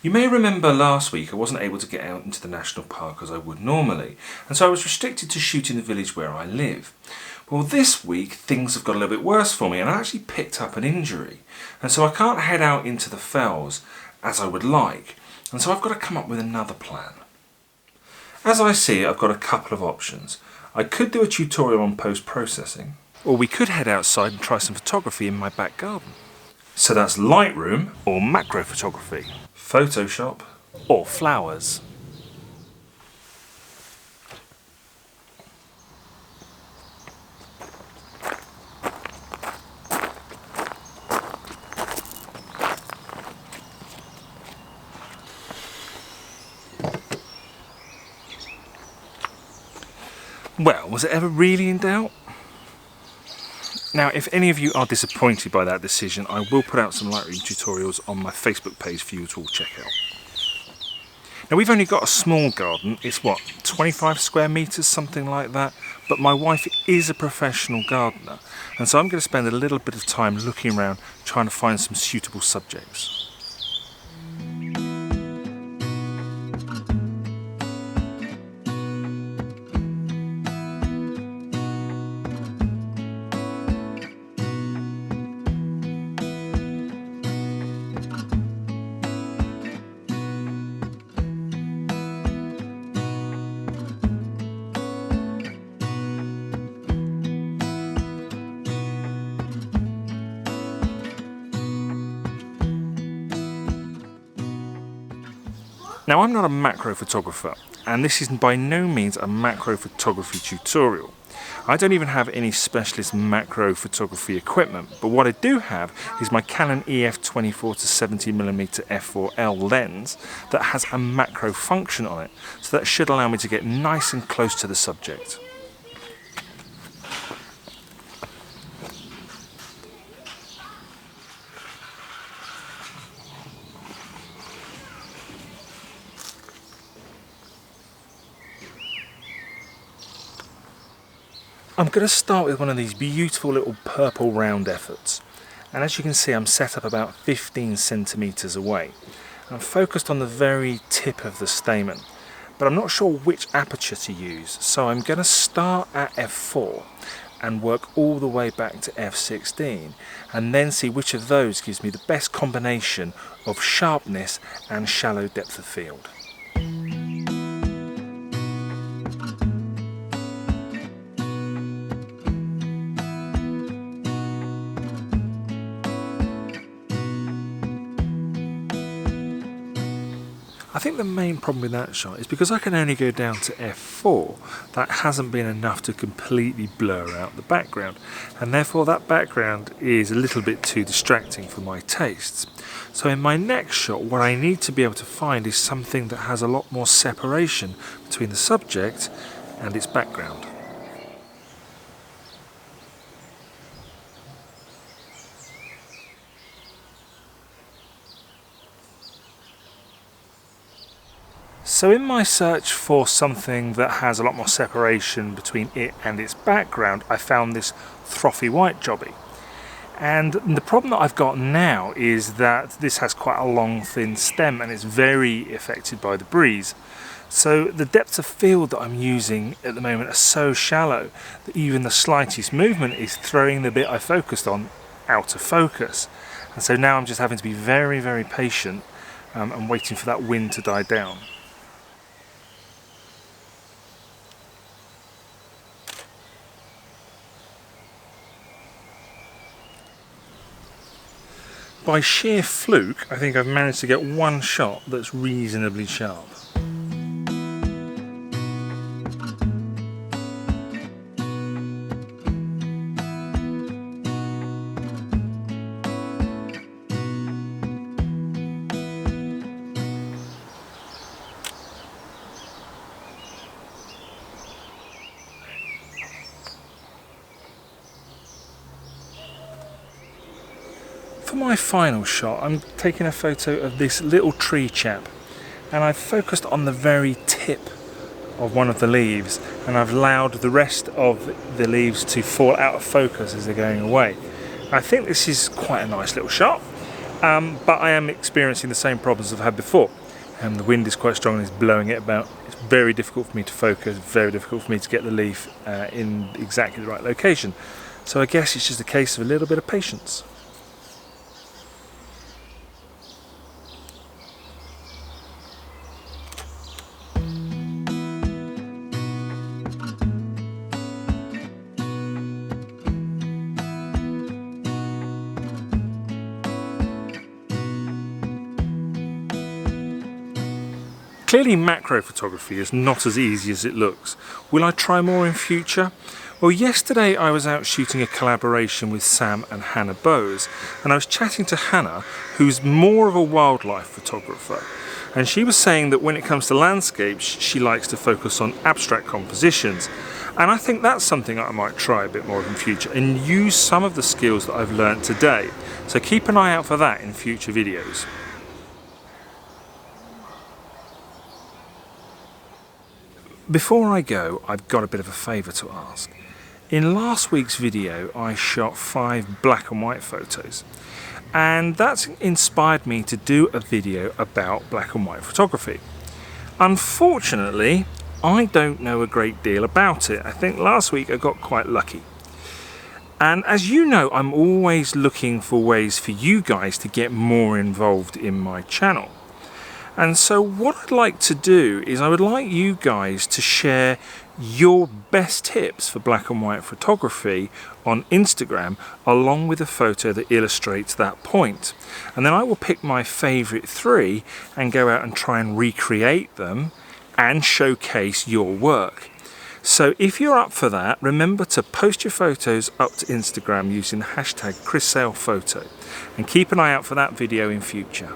You may remember last week I wasn't able to get out into the national park as I would normally, and so I was restricted to shoot in the village where I live. Well, this week things have got a little bit worse for me and I actually picked up an injury, and so I can't head out into the fells as I would like, and so I've got to come up with another plan. As I see it, I've got a couple of options. I could do a tutorial on post-processing, or we could head outside and try some photography in my back garden. So that's Lightroom or macro photography, Photoshop or flowers. Well, was it ever really in doubt? Now, if any of you are disappointed by that decision, I will put out some Lightroom tutorials on my Facebook page for you to all check out. Now, we've only got a small garden. It's what, 25 square meters, something like that. But my wife is a professional gardener, and so I'm going to spend a little bit of time looking around trying to find some suitable subjects. Now, I'm not a macro photographer, and this is by no means a macro photography tutorial. I don't even have any specialist macro photography equipment, but what I do have is my Canon EF 24-70mm f4L lens that has a macro function on it, so that should allow me to get nice and close to the subject. I'm going to start with one of these beautiful little purple round efforts, and as you can see I'm set up about 15 centimeters away. I'm focused on the very tip of the stamen, but I'm not sure which aperture to use, so I'm going to start at f4 and work all the way back to f16 and then see which of those gives me the best combination of sharpness and shallow depth of field. I think the main problem with that shot is because I can only go down to f4, that hasn't been enough to completely blur out the background, and therefore that background is a little bit too distracting for my tastes. So in my next shot, what I need to be able to find is something that has a lot more separation between the subject and its background. So in my search for something that has a lot more separation between it and its background, I found this frothy white jobby. And the problem that I've got now is that this has quite a long thin stem and it's very affected by the breeze. So the depths of field that I'm using at the moment are so shallow that even the slightest movement is throwing the bit I focused on out of focus. And so now I'm just having to be very, very patient and waiting for that wind to die down. By sheer fluke, I think I've managed to get one shot that's reasonably sharp. For my final shot, I'm taking a photo of this little tree chap, and I've focused on the very tip of one of the leaves, and I've allowed the rest of the leaves to fall out of focus as they're going away. I think this is quite a nice little shot, but I am experiencing the same problems I've had before. The wind is quite strong and is blowing it about. It's very difficult for me to focus, very difficult for me to get the leaf in exactly the right location. So I guess it's just a case of a little bit of patience. Clearly macro photography is not as easy as it looks. Will I try more in future? Well, yesterday I was out shooting a collaboration with Sam and Hannah Bowes, and I was chatting to Hannah, who's more of a wildlife photographer, and she was saying that when it comes to landscapes she likes to focus on abstract compositions, and I think that's something I might try a bit more of in future and use some of the skills that I've learnt today. So keep an eye out for that in future videos. Before I go, I've got a bit of a favour to ask. In last week's video I shot 5 black and white photos, and that's inspired me to do a video about black and white photography. Unfortunately, I don't know a great deal about it. I think last week I got quite lucky. And as you know, I'm always looking for ways for you guys to get more involved in my channel. And so what I'd like to do is I would like you guys to share your best tips for black and white photography on Instagram, along with a photo that illustrates that point. And then I will pick my favourite 3 and go out and try and recreate them and showcase your work. So if you're up for that, remember to post your photos up to Instagram using the hashtag #ChrisSalePhoto, and keep an eye out for that video in future.